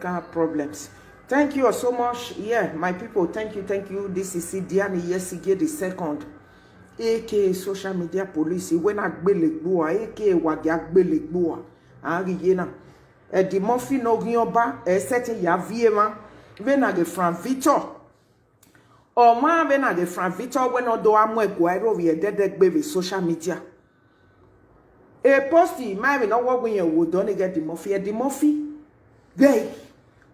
technical problems. Thank you so much. Yeah, my people, thank you. This is Diani Yesige the second. aka social media police when agbelegbo aka wagi agbelegbo yena the Murphy no gioba setting ya viema when age Frank Victor or ma when age Frank Victor when odo amwe gwairo we dead baby social media e posti ma we no wo when you would don't get the Murphy gay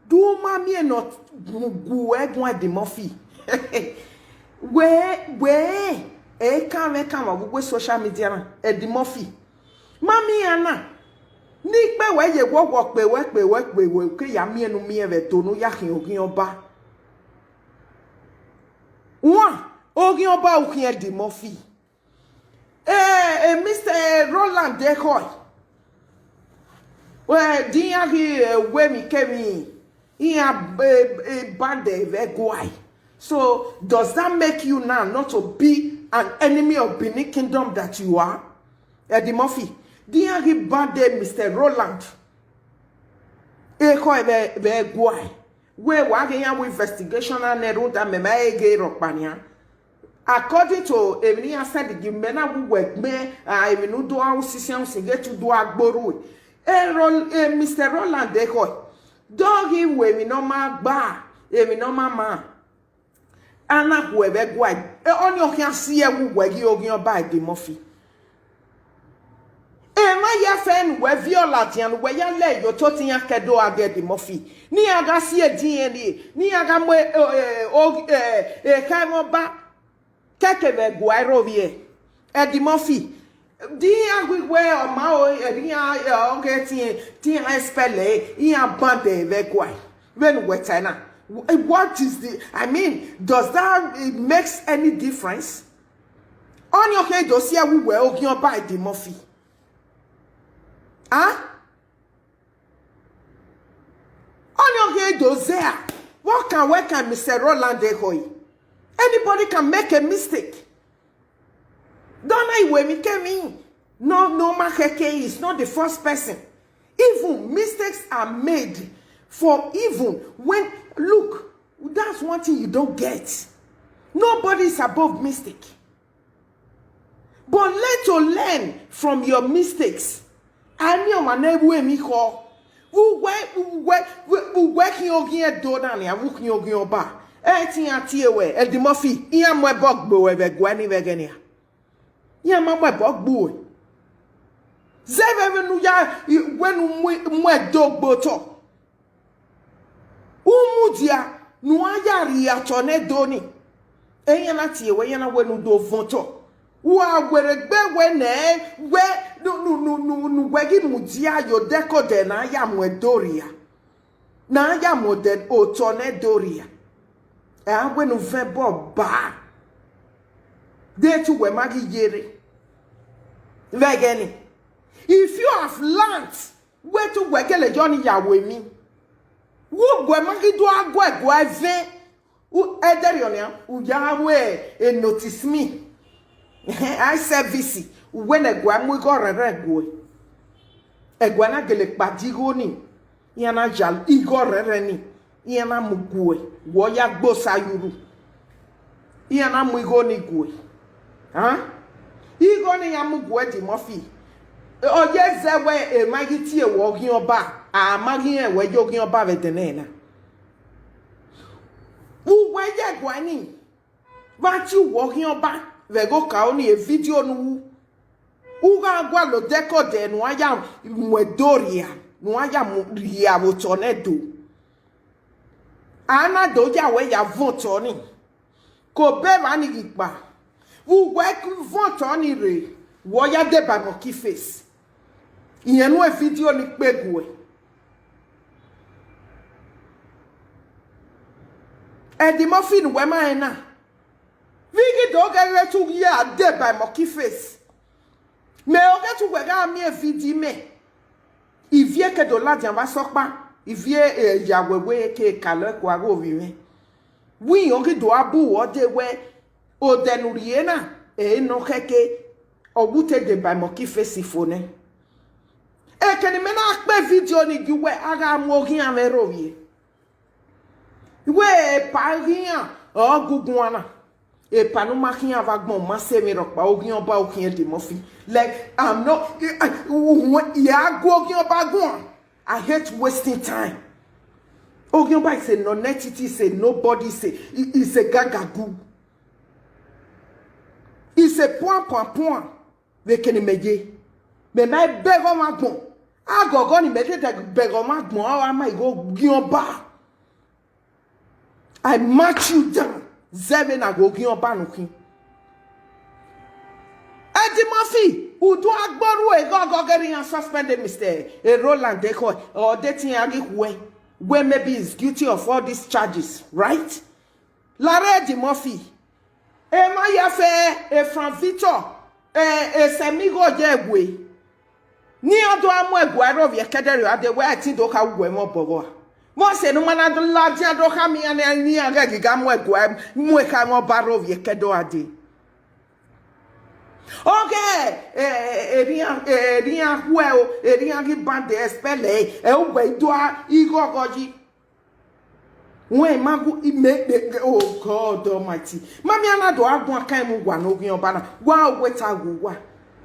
do ma me not gu egwa the Murphy we come with social media and the Murphy. Mammy Anna Nick by way you work yammy and me ever to no yakin ogioba. One ogioba here the Murphy. Mr. Roland Decoy. Well, dear, where me came in, he a bad day, very guy. So, does that make you now not to be an enemy of Benin Kingdom that you are? Eddie Murphy. Dear bad day, Mr. Roland. Eko ebe guai. We wagenya with investigation and neruda memaege rokpania. According to Emilia said, the men who work me, I will do our sisian get to do agboru. Mr. Roland Eko. Doggy we mi no ma ba, emi no ma. Anna whoever guide on your can see a waggy ogin by the Murphy. My ya friend where violatian where ya lay your totia cado get the Murphy. Niaga see a DNA, Niaga camo ba Kakeve Guirovie at the Murphy. Dear we wear Mao, okay, Tia spelle, Ia bande vequai. When wetana. What is the, I mean, does that makes any difference? On your head, dossier we were ogin by the Murphy. Huh? On your head, dossier. What can Mr. Roland Dehoy? Anybody can make a mistake. Don't I when me came in? No, Maheke is not the first person. Even mistakes are made for even when, look, that's one thing you don't get. Nobody is above mistake. But learn from your mistakes. I know my neighbor me call. Who working again dodan ya working again ba. Etin atiewe e the Murphy. Iya mo bogbo we be gwani vegenia. Iya mo bogbo. Zeve nu ya when mo dogbo to. Umudia nuaya riato ne doni. Eya na tiewe ya na wenu do vonto. Wa gberegbe we no wegi mudia yo deko de na ya mwedoria. Na ya moded otone doria. Wenu vebo ba. De tu we magi yere. Vegeni. If you have learned where to wegele Johnny ya we mi. Wo gwe magi do agwa ve. U ederionia u ya we notice me. I service when a guam go regwe. A guana gele padigoni. Yana jal igor reni. Yana mugwe. Woya bosa yuru. Yana mugoni gwe. Huh? Igoni yamugwe di Murphy. O yes, there were a magity walking oba. A magi we jogging oba vetenena. Who were ya guani? But you walking oba? Vego kaoni a video nu uga gwa lo deko de no aya mwedoria no aya ria motonedo ana doja we ya voto ni ko be mani gipa u we voto ni re wo ya de ba mo ki face iyen no video ni pegwe e di mo fin we ma na Vigi dog get to ya dead by monkey face. Me o get to wega me a video me. If ye ke do la dian va sokpa, if ye ya wewe ke kale kwa go vive. We o get do abu o de we o denuriena e no keke o bute de by monkey face ifone. E keni mena akpe video ni giwe aga mogi averovie. We paria o gugwana. E panu makia vagbon masemi rokpa ogion ba okin de mofi. Like I'm not ya go ogion ba gwan. I hate wasting time. Ogion ba is a non-entity, is a nobody, is a gagagoo. It's a point. They can imagine. Me my beg on my bone. I go on imagine that beg on my bone. I might go gion ba. I march you down. Seven I go gion ba nukin. Eddie Murphy, who do agboru e go getting and suspended Mr. Roland Decoy or dating Agikwe, where maybe is guilty of all these charges, right? Larry Eddie Murphy. Ma ya fe from Victor semigo jegwe ni odo amu egwaro vie kedere ade we ati do ka gwe mo bobo mo se no mana do la dia do ka mi ana ni aga giga mo egwa mo ka mo baro vie kedo ade okay erian hueo erian gi bande espele e o gbe do igogoji. When magu oh God Almighty. Mami anado agwa kan mu gwa no gyan ba na. Wa weta guwa.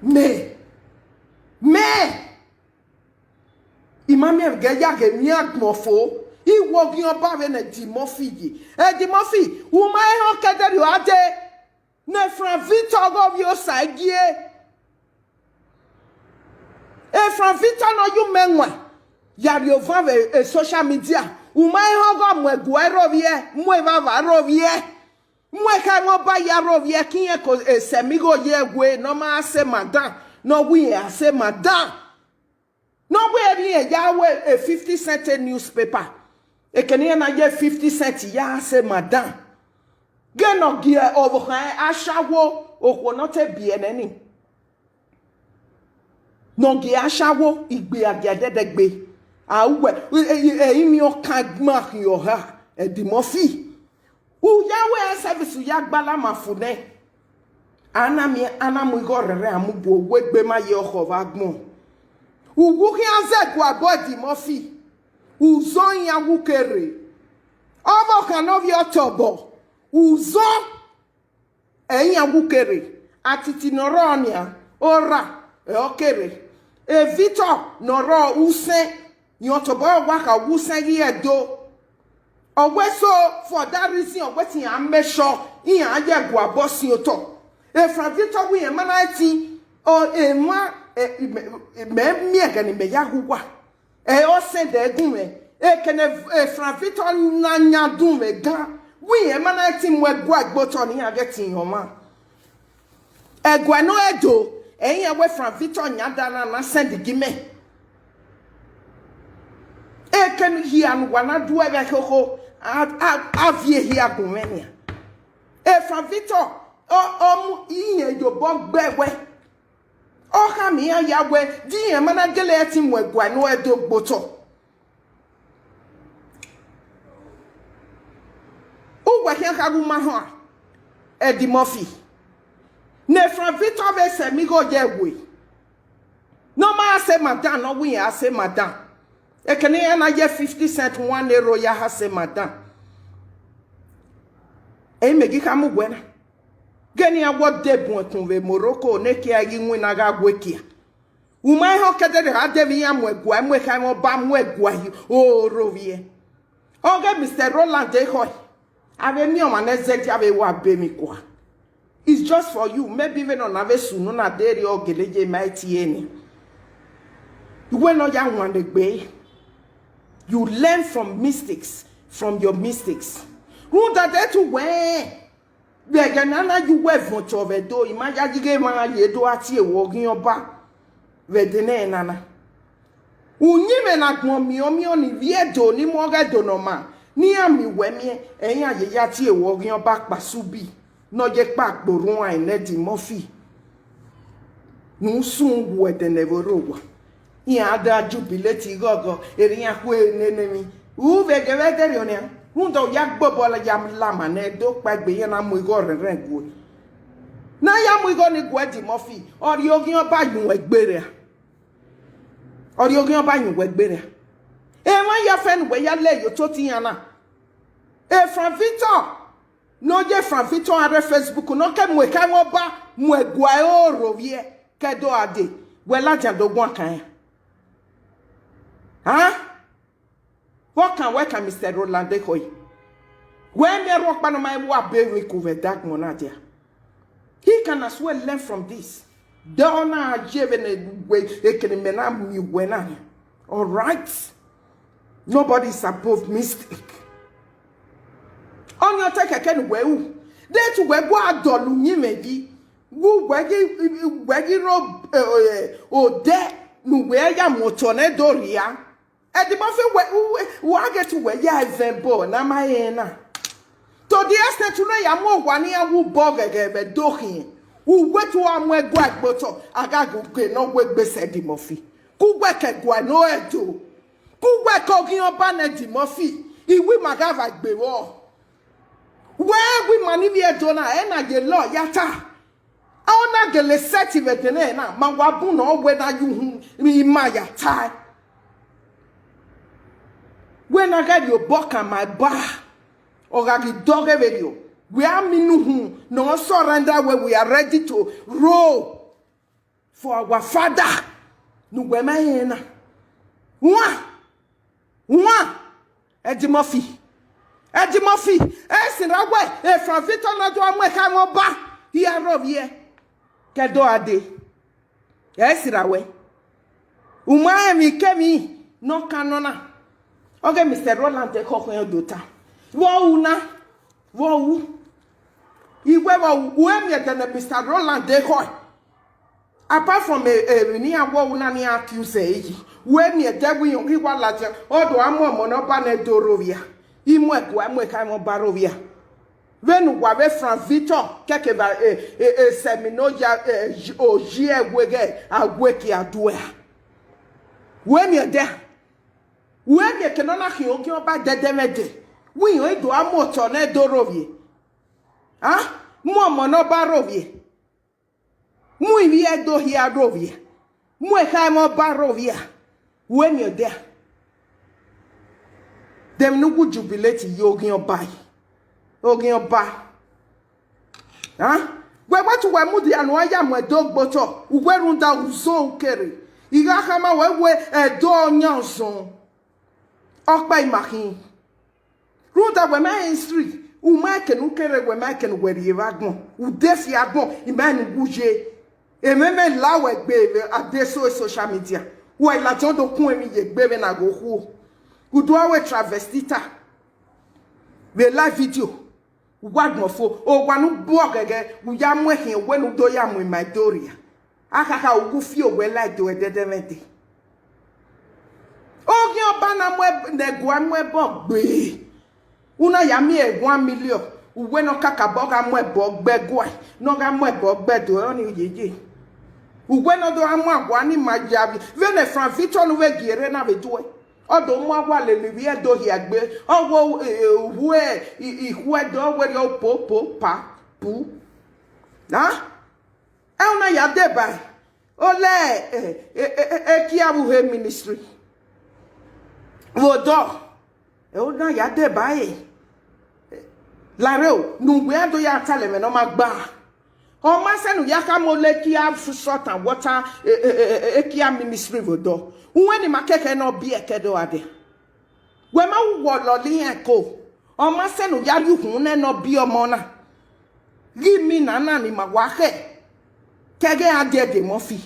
Me. Imami egeya ge mi agmofo. Iwo gyan ba we na di Murphy yi. Di Murphy, wo mai ho kedere o ade. Na from Victor go your side ye. From Victor no you menwa. Ya yo van social media. Umai hogo mwe guerovie, mwe vava rovie, mwe kangoba ya rovie, kinye ko semigo ye gwe, no ma ase madan, no we ase madan. No we ye yawe a 50 cent newspaper. E kenye na ye 50 cent ya ase madan. Geno gie overhang ashawo, okwonote bieneni. No gie ashawo, igbe agedegbe. Imi o kagma yo ha Eddie Murphy yawe service ya gbala mafune ana mu igorere amubo wegbe ma ye oho vagbon ugu ki anze gwa body Murphy uzon ya wukere obo kanovi otobo uzon ya wukere atiti noronia ora okere Victor noro use Yotobo waka wusagi edo. Oweso for that reason wetin am make sure in aye go abosi oto. From Victor we emanati o ema me agani me yahuwa. O se de gunwe. Kene from Victor nanya dunwe ga. We emanati mwe gwa gboto ni ageti yoma. Egwa no edo. Eyin we from Victor nyadana na send gime. Can he and one do ever ho avie here gumenia. From Victor, in your bog bewe. Oh, come here, Yahweh, dear managelating where guano dog bottle. Oh, what can Hagumaha? Eddie Murphy. Ne from Victor Vese, me go their way. No ma say madame, no we I say madame. E kene na ye 50 cent 1 euro ya hase madam. E megi kamu gwena. Geni ya wode bon tonve Morocco ne ki agi nwina ga gwekia. Umai ho kedere ha devi ya mwegwa mwe ka mo ba mwegwa hi o rovie. Oge Mr. Roland Decoy. Ave mi o manezeti ave wa be mi kwa. It's just for you. Maybe even on ave sunu na deri o geleje mighty eni. You no ya wan de gbe. You learn from mistakes, from your mistakes. Who that to where? Beganana you wear vote of a do. Imagine you ma ye do ati walking your back. Vedene nana. Unime na gmomi ni viedo ni moga donoma. Ni ami wemie enya ye yati walking your back basubi. No ye back borun and Eddie Murphy. No soon we the never rowa. Ada jubilate gogo erian kwe nenemi u vegevete yonia hundo yak bobola yam lama ne do pagbe yana mu igo rengo na ya mu igo ni Eddie Murphy ori ogin oba yun egbere or you going by you work better. And when your friend where you lay your totiana. From Victor. No, je from Victor on Facebook. No, can we come over? Mwe guayo rovie. Kedo ade. Wela jando guan. Huh? What can Mr. Roland Decoy? When they rock by my war baby cover dark monadia. He can as well learn from this. Donna Jevene way they can menam you when I. All right. Nobody is above mistake. On your take a can well. That's where what dolu maybe. Woo waggy rob or de no where ya motone doria. At the buffet where get to where ya is born. Am I in? To the extent to know ya more one year who bog again, dohin. Who went to our way guard bottle. I got go no work beside the Murphy. Who work at Gua no edo. Who work talking about the Murphy. He will magava be war. Where we manivia dona and I get law yata. I want to get a set of it na Manwabu no whether you me maya tie. When I got your book on my bar. Or I get dog video. We are minuhu no surrender where we are ready to roll for our father. No wema One Eddie Murphy. Sinrawe, from Victor na do amwe ka ba. Here rob here. Kedo ade. Sinrawe. Uma mi kemi no kanona. Okay, Mr. Roland take kokon dota. Wo Iwe wa me than Mr. Roland decoy. Apart from a near wo na ni accuse. When me debu yon ki wa laje. Odo amo no ba na dorovia. Imwe ka barovia. When we from Victor keke ba seminoja ojie wege agweki adua. When you there. When you cannot hear ba dedemede. We yon do amo to na dorovia. Ah? Mo no barovia. Mu iwie do hia rovia. Mu ka mo barovia. When you're there. Them no good jubilate yogi or buy. Yogi or buy. Huh? Where what to wear moody and why am a dog bottle? Who wear on down so carry. You got come away a door nyanson. Up by Mahin. Runda where my street. Who make and carry where my can wear your wagon. Who deaf ya bon, Emmanuel Bouger. A meme lawe baby at this social media. Why la jondo kuemi ye baby na go who. Who do our travestita? We live video. What more for? Oh, one who bog again. We am working when you do yam with my doria. Akaka who feel well like do a dead. Oh, your banner web the guam web bog be. Una yami 1 million. Uwe no kakaboga mwe bog begwai. No ga mwe bog bedo oni yeje. Uwe no do amwa gwani majabi. Vene from Victor no we gere na bedoe. Odo mwa wale liwie do hiagbe. Owo uwe ihwe do we yo po pa pu. Na? Euna ya deba. Ole ekiabuhe ministry. Wodo. Euna ya deba Lareo, nungwe do ya taleme no magba. O ma se nu yaka mo le kia salt and water kia ministry vodo. Unweni makeke no bi ekedo ade. We ma wo loli enko. O ma se nu yari hun ne no bi omo na. Gi mi na ni magwahe. Kege ade de mo fi.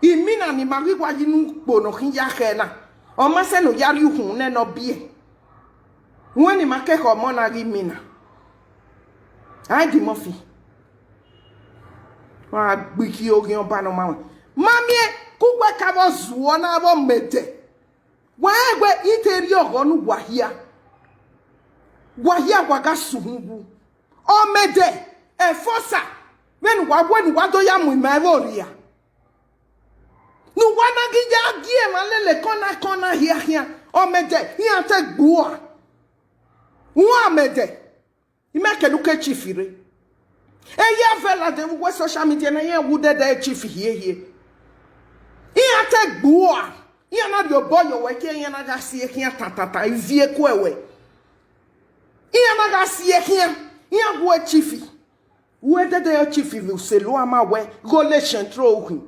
Imi na ni magwa yinu gbo no kin ya he na. O ma se nu yari hun ne no bi. Unweni makeke omo na gi mi na. Ai di mo fi. Wa gbiki ogi oba no mama. Mamie kugwe kabo zuo na abo mede. Wa egwe iteri ogonu gwahia. Gwahia gwaga suhungu. O mede e fosa. When wado ya mu imeroria. Nu wana gija gie malele kona hia. O mede hia te gboa. Wa mede. Imeke luke chifire. Eya vela de social media na ye wude da chief here. Iya take bua. You not your boy your work here na ga see here tata vie ko ewe. You na ga see here. You go chiefy. Whether they are chiefy will say lo ama we relation throw him.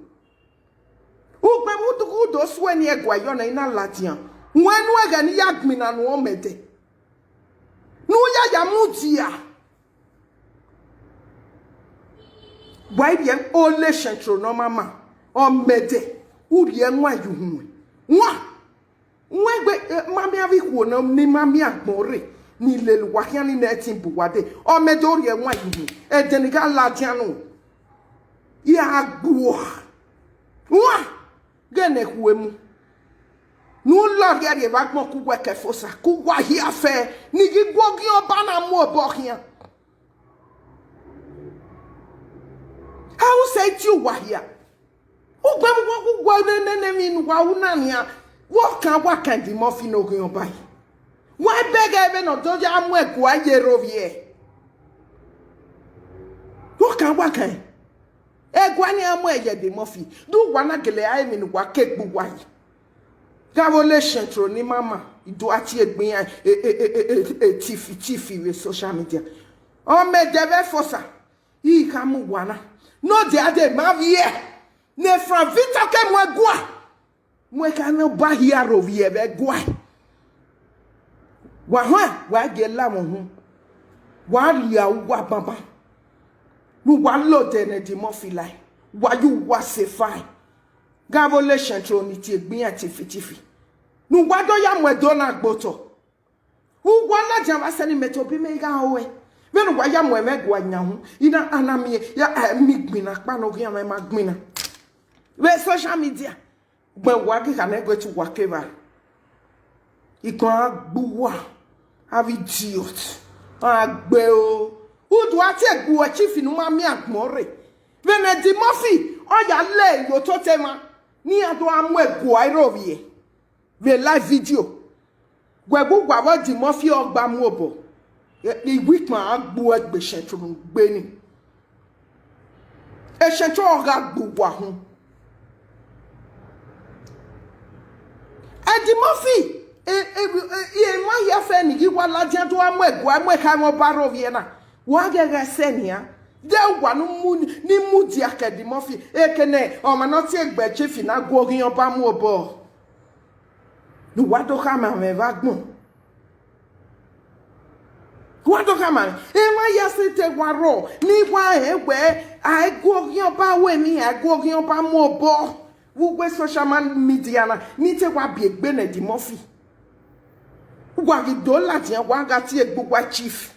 Who be who to go those when ye gwa yo na ina latian. When we ga ni yagmi na no mede. No ya mutia. Why bien only central no mama or mede. Uri enwa yuhunwe. Mwe mami avi kuona ni mami akmore ni lelu wakiani na etimbu wade o medori enwa yuhunwe edenika latiano ya agbuwa gene kuemu nu lord ya de bagmo kuwa kefosa kuwa hia fe ni gigwogi oba na mu obohia how say you wa hia what can the muffin no go by? Why beg even of Doja Amwe Guayerovie? What can? Guani Amwe the muffin. Do one agile I mean what cake buwai. Gavolation through ni mama. Do achieve me a tiffy with social media. Oh, me deve fossa. He come wana. No, the other mavie. Ne from Vita ke mwe gwa. Mwe ka no ba hia rovie be gwa. Wa ge la mo hu. Wa lia wa baba. Nu wa lo de ne di mo fi lai. Wa you wa se fine. Gavolation tro ni ti egbin ati fitifi. Nu wa do ya mwe do na gboto. Wu wa na jam asani meto bi me ga owe. Venu wa ya mwe me gwa nya hu. Ina anami ya migbina pa no gya me magbina. We social media when working can go to work ever. You can't boo have idiot. Agbeo. Who do I take boo a chief in Mammy and More? When a Dimothy or ya lay your totema near to Amwe Guairovie. The live video. Where boo what Dimothy or Bamobo. The weak man boo at Beshentrum Benny. A Shentro got boo wahum. Edi Murphy ma ya fe ni gi wala jan to amwe ka mo baro vie na wa ga senia de wa no mu ni mu di akadi Murphy ekene o ma no ti egbe chief na go ogiyan ba mu obo ni wa do ka ma me va gbon wa do ka ma ma ya se te wa ro ni wa egbe ai go ogiyan ba we mi ai go ogiyan ba mu obo Wugwe social media na ni te wa bi egbe na di Murphy. Wa gi do la ti wa ga ti egbugwa chief.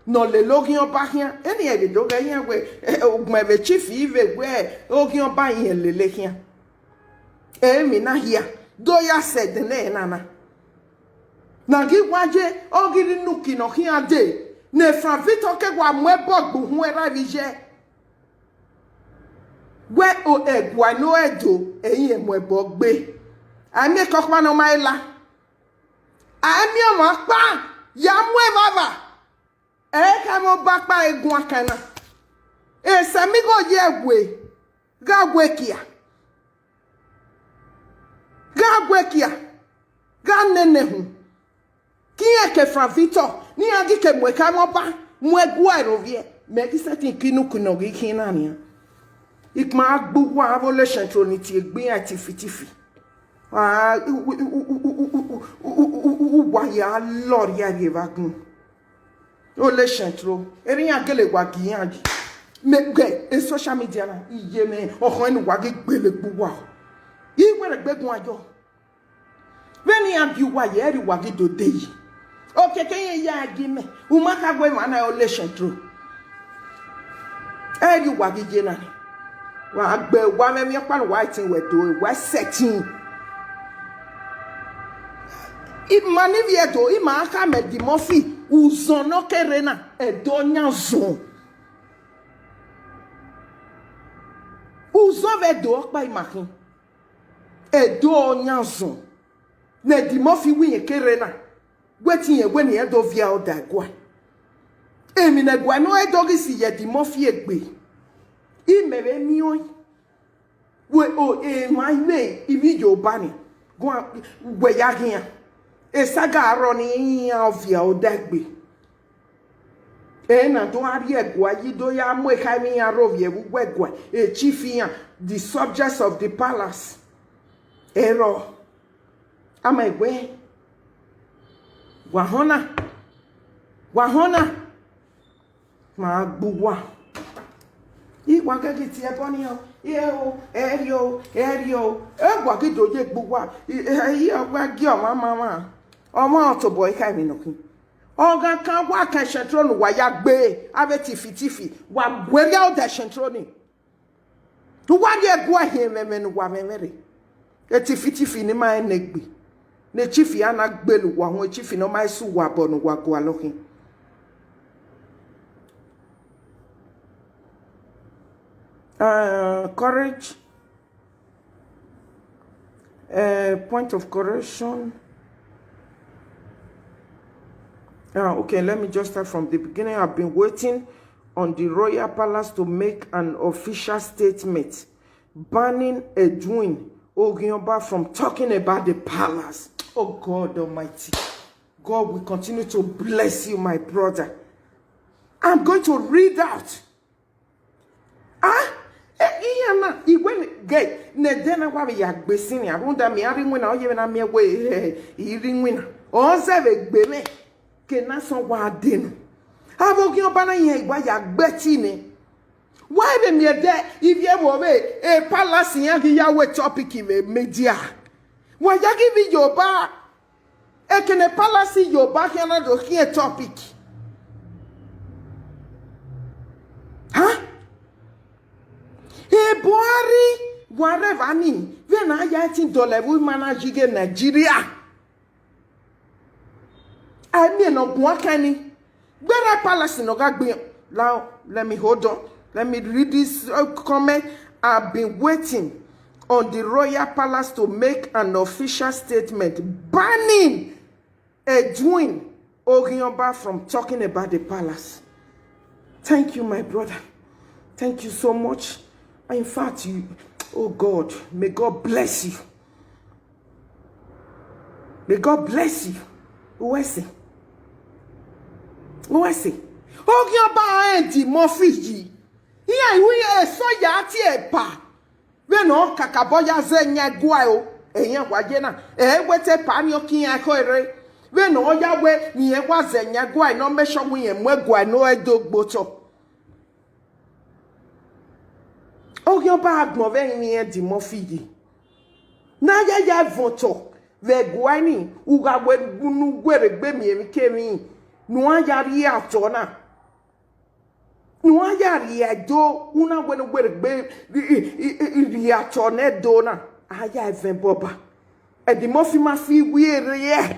No le logi on ba hian. Eni e do ga hian we ogma be chief ive we ogi on ba hian lele hian. E mi na hia. Do ya said na na. Na gi waje ogiri nuki no hian de. Ne fra vito ke wa mwebo gbu hu era vije. Where o egwa no edo eyin emwebo gbe ami kokpa no maila ami o mo pa ya mwe baba ka mo ba pa egun akana sami go ye egwe ga gwekia ga nene hu ki e ke fra Victor ni agi ke mwe ka mo ba mwe gwa rovie me ki sati kinu kuno gi kinania Ikma agbu wa abolation troniti egbin ati fitifi. Wa ya lord ya revagun. Olation tro. Erin agele wa giyanji. Me ge e social media na iye me ohun enu wa ge gbele gbu wa. Yi were gbegun ajo. Veni abi wa ye ri wa ge do deyi. Okeke ya agi me. Umaka gwe ma na olation tro. Eri wa ge je na. Wa gbe wa me mi pa wa tin we do wa setting I manivie do I ma aka me di Murphy uzon no kere na edo nyanzon uzon ve do pa imakin edo nyanzon ne di Murphy wi kere na wetin ye we ni edo via oda gwa emi na gwa no edo gi si ye di Murphy egbe I mebe mioi we o my way ibi yo bani go we ya here e saga aroni of ya odagbe e na do ari egwa yido ya mo kai mi ya rovie wegwa e chiefia the subjects of the palace ero ama egwe wahona ma gbuwa igwa gege ti e boni o erio egwa gido je gbuwa yi ogwa gi o mama omo to boy kai mi nokin oga kan wa kan shentronu wa ya gbe ave tifi wa gweri out the shentroni to wa de egwa he memenu wa memere e tifi ni ma enegbe ne chifi ana gbelu wa won chifi no mai su wa bonu wa go alokin courage point of correction. Okay, let me just start from the beginning. I've been waiting on the royal palace to make an official statement banning Edwin Ogionba from talking about the palace. Oh God Almighty. God will continue to bless you, my brother. I'm going to read out. Iyana igwe gay ne dena wa ya gbesini arunda mi ari nwina oye na mi ewe iri nwina o se be gbeme ke na so wa denu abogi oba na yen igba ya gbeti ni why be me de if ye wo be e palace yan ki ya we topic me media wa ya gi bi yoba e ke ne palace yoba ki na do ki e topic Buhari whatever ni when I $18 we manage in Nigeria. I mean no buakani. Better palace no gagbe. Now let me hold on. Let me read this comment. I've been waiting on the royal palace to make an official statement banning Edwin Ogionba from talking about the palace. Thank you, my brother. Thank you so much. In fact, you, oh God, may God bless you. May God bless you. Who is it? Who is it? Ogionba endi mofiji. Iya we so ya ti epa. We no kakaboya zenya gwa o. Eyan gwaje na. Wete pa ni okin ako ere. We no ya we ni e gwa zenya gwa no me so we en mwegwa no edogboto. Ogionba agbonve ni e di mofiji. Na ya voto. Ve gwani uga we gunu gweregbe mi emi kemi. No ayari atona. No ayari edo una we gweregbe ri atone dona. Aya even boba. E di mofi ma fi wiere ye.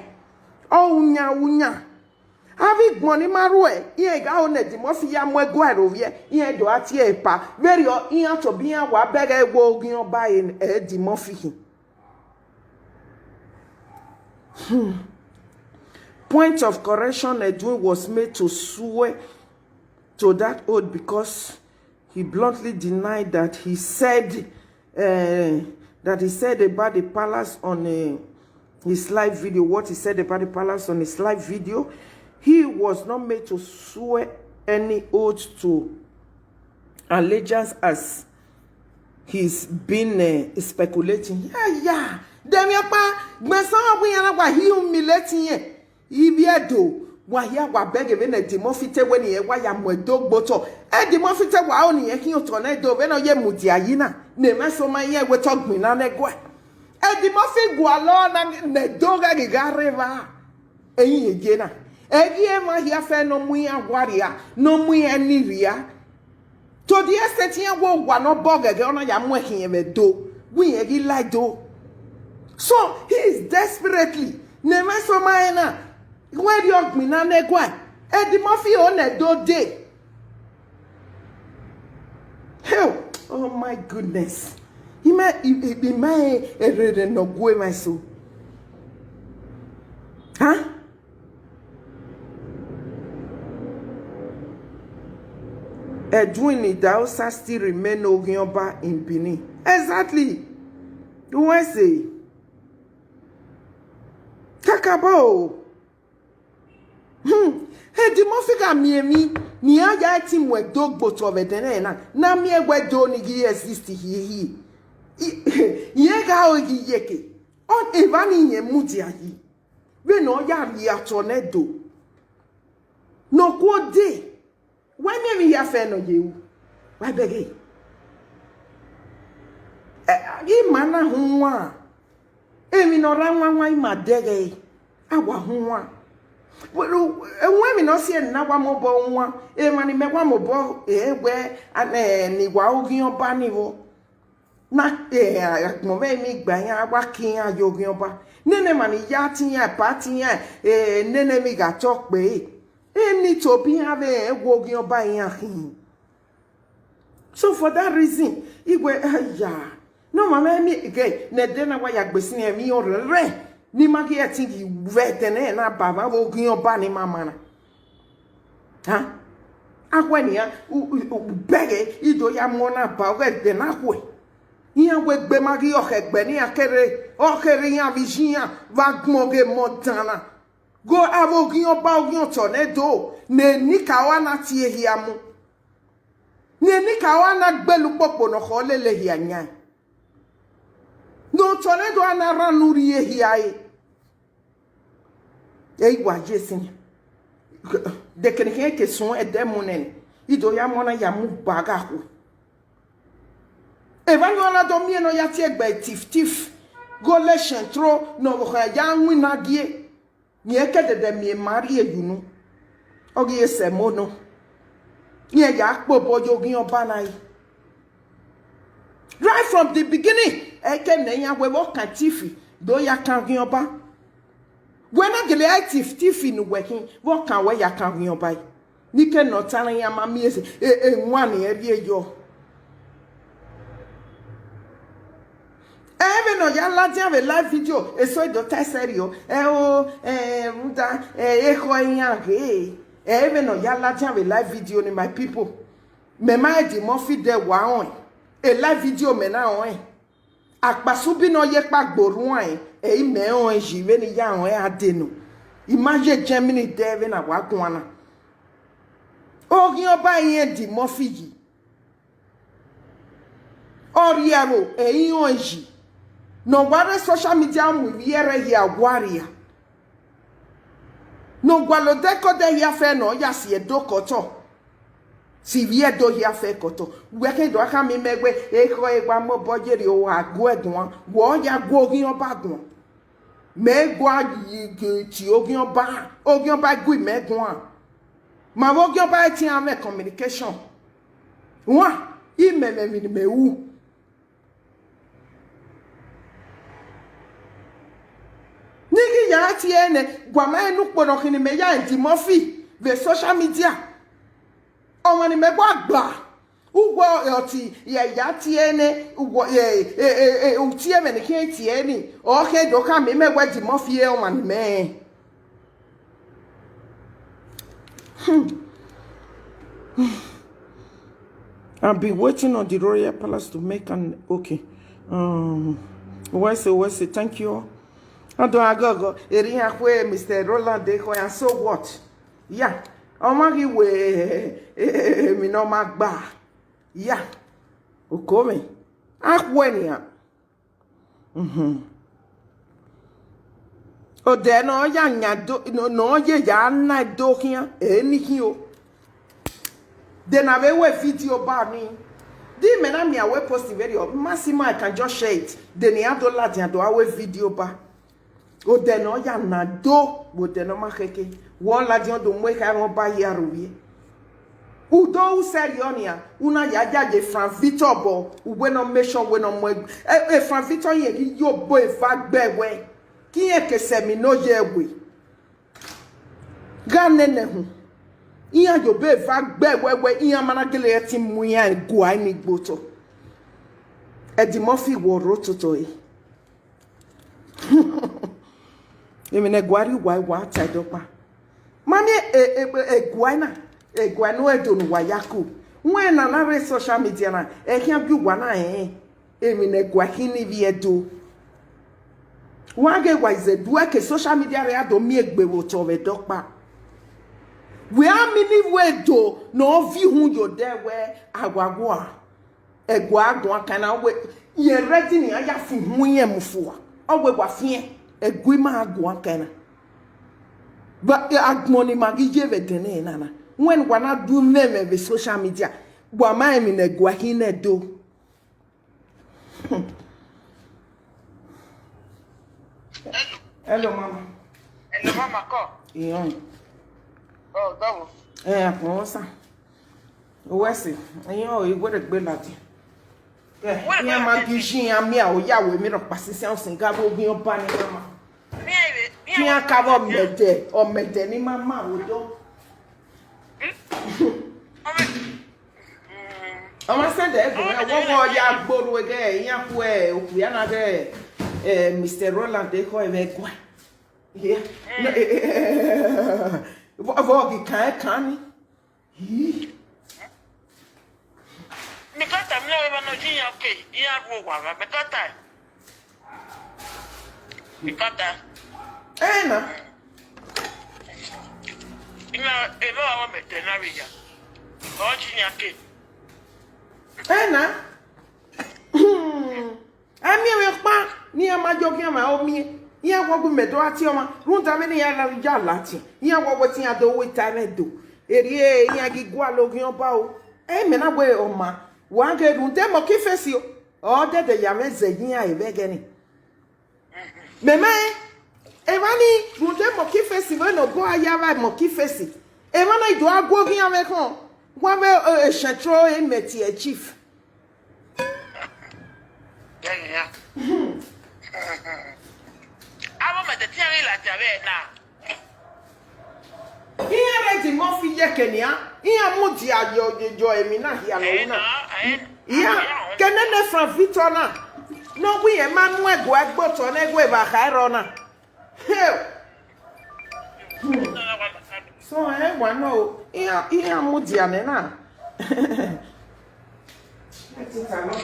O unya. Avi gboni marue iye ga one di mofi ya mwego arovie iye do ati epa. Very o iyan to biyan wa bere egwo Ogionba e di mofi. Point of correction, Edwin was made to swear to that oath because he bluntly denied that he said about the palace on his live video. What he said about the palace on his live video, he was not made to swear any oath to allegiance as he's been speculating. Yeah. Demiapa, gbesan we yana wa humiliating ye. Ibiedo, wa ya wa bege be na demofite we ni e wa ya modogboto. E demofite wa oni ye kin otonedo be no ye mudiayi na. Ne meso ma ye we togbin na negwe. E demofi gwa lo na ne doga gigareva. Eyin eje na. Egi e ma hia fe no mu ya waria, no mu ya niria. To the extent ye wo wa no bogege ona ya mu ehin ye me do. We egi like do. So he is desperately never so minor. Where you are mina negwa? Eddie Murphy on a do day. Hell, oh my goodness. He might be my no go my soul. Huh? Edwin idahosa still remain Ogioba in Benin. Exactly. Do I say? Kakabo. Hey, the mofika miemi ni aya team we dog boat of a denena. Na me we do ni exist here. Ye ga o yeke. On evani ye mudia yi. We no ya tornado. No go day. Why me ya fe no you? Why beg? Gi mana hunwa. Emi no ranwa ma dege. Awa hunwa. When we no see na wa mo bo nwa e mani me wa mo bo we ni wa Ogioba ni wo na mo me mi gba yan wa kin Ogioba nene mani ya tin ya pa tin ya nene mi ga talk pe ni to bi have Ogioba yan hin. So for that reason igwe ya no mama mi again ne de na wa ya gbesi ni mi ore ni magi etingi vetene na baba Ogioba ni mama na ha akweni ya bege ido ya mona ba we de na kwe iya we gbe magi okegbe ni okere ya vision va gmoge montana go avo Ogioba tornado ne nikawa na tie hiamu ne nikawa na gbelu popo no kholele hianya no tornado ana ranuri hiaye wa jesin de kenke ke son e demonen ido ya mona ya mu baga ho e va no na do mi no ya ti egba tif go le chentro no bo ya nwi na die ni e ke de mi mari ejunu ogi ese mono ni e ya po bojo Ogioba na yi right from the beginning e ke na ya we wo kan tifi do ya kan Ogioba. When I get active in working, what can we ya can you buy? Nika no telling ya mammy is one every yo. Even no ya lad have a live video, a so do serio, Ruda, even no ya lad have a live video in my people. Me my di Murphy de wa a live video me now. Akbasubi no ye pa gboruan e me on jive ni ya on adenu imagine Germany devin na wa kwana Ogioba yen di Murphy oriaro e onji no ware social media mu yere ya waria no gwalo deko de ya fe no ya si edokoto si vie do ya fe koto weke do aka mi megbe e ko e gba mo bojeri o ago egun wo ya go Ogioba gun me gwa yi ti Ogioba gu megun ma Ogioba ti ame communication wa imeme mi mewu nigi ya ti ene gwa ma enu podo kini me ya ndi Murphy ve social media ọmọ ni mẹ́gbọ́ àgbà ugbo ọtí ya tiene ugbo utie me ni ke tiene oke doka me megwa di Murphy ọmọ ni me I've been waiting on the Royal Palace to make an okay. What's it? Thank you. I don't go. Mr. Roland de and so what? Yeah. Omagi we mi no magba. Yeah. Okome. Akwenia. O de no ya nya do no ye ya na do kia enikin o. Then I will video ba me. Di me na me I will post the video. Maximum I can just share it. Then ya do la dia do I video ba. O de no ya na do wo de no ma keke. One la dia do mo ka ron ba ya rowie. Udo u serionia una ya jaje Fran Victor bo we no mention we no mo Fran Victor ye yo bo e fa gbewe. Ki e kese mi no ye we. Gane ne hu. Iya yo be fa gbewe iya managele eti mu ya go ai ni gboto. Edi Murphy wo rototo yi. Emi ne gwari wa tied up. Mami guana no edonu wayako. when na social media na e can bi wa na emi na gwa hini bi edo wage wa ze duwe ke social media re ado mi egbe wo to we dokpa we are mini we do no vi hu yo there we agwagwa egwa agwa kana we ye ready ni aya fu hu ye mfo a we gwa fie egwi ma agwa kana but agmoni magije we dene nana when wana do meme be social media gwa ma emi na gwa hini do Hello, Mama. Hello, Mama. Call. Yeah. Oh, double. What's that? What's it? Oh, you would have been like it. Yeah, my Gigi and me, oh, yeah, we made a passing and Gabo be your bunny, Mama. Can't cover me or make any mamma would do. I must send everywhere. What more ya go again? Young way, we are not there. Mr. Roland, they call him a guy. Yeah. Vogue can't. Because I'm never no genius, okay. You have one, because Anna. You know, if I want to navigate, oh, genius. Anna. I'm your pa near my joking my own me. Yeah, what we made ati oma. Run ta many ya lati. Yeah, what you do with time do. Erie ya gigwa logion pao. Me na we oma. One get run them o kifesio. Oh, de yame zegia e begeni. Meme Evani run them o kifesi we no go ayava mo kifesi. Evana do agwo gian me kon. Wa me chetro e meti e chief. Yeah. I want the theory like that now. Here is the Murphy Yakenia. Here, Mutia, your Emina, here. Yeah, can I from Vitona? No, we a man who go at bottom and go back. Hell. So I want no. Here, Mutia, Nena. That's it, I know.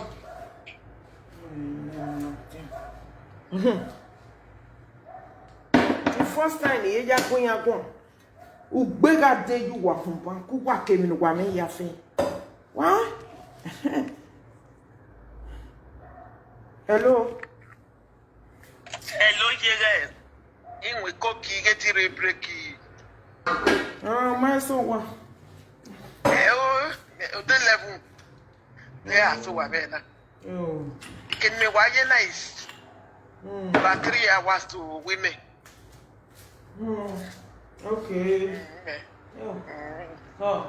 The first time you just going to go, you bega day you walk from Banku, walk in the woman ya fe. What? Hello. Hello, yes. In we cookie get it breaky. Oh, my so what? Oh, the level. Yeah, so I better. Oh. Can me why you nice? About 3 hours to women. Okay. Oh.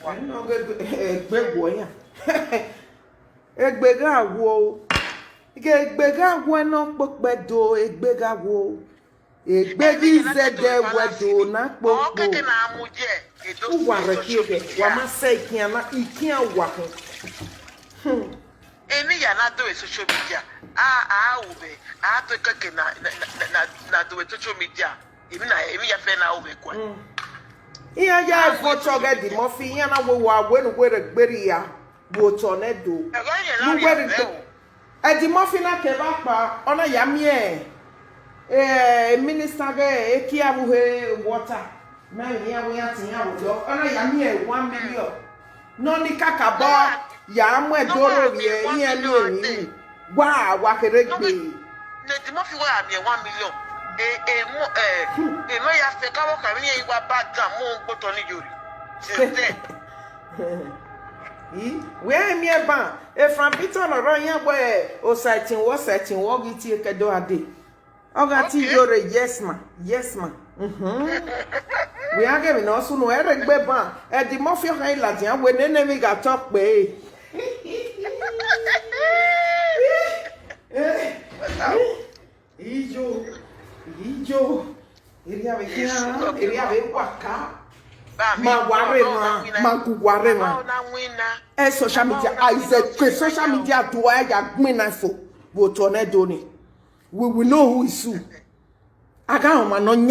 I know big boy. Egbega wo. Egbega wo no pokpedo egbega wo. Egbegi zede wedo na pokpo. Okay, na amuje. Edo wa rekege. Wa ma say kiana ikia wa ho. Emi ya na do social media. Ube. To keke na do social media. Emi ya fe na ube kwa. Iya ya photo get the Murphy ya na we wa we regberi ya bo tornado. You were the Murphy na ke ba pa ona ya mi minister ge ekia bu he water. Na ya we ya tin ya wo. Ona ya mi 1 million. No ni kaka ba ya mo edoro ye yin lo ni wa keregbe ne di mo fi wa mi 1 million mo ya se ka wo ka mi yi wa ba gan mo gboto ni yori se we mi e ban from Peter no ro yan boy o setting wo giti ekedo ade oga ti yore yes ma we are giving us no eregbe ban e di mo fi han iladian we nene mi ga talk pe Ijo. Iria ve waka. Ma guware ma. Social media, I said, social media do I got meaningful. We will know who is who. I got on my non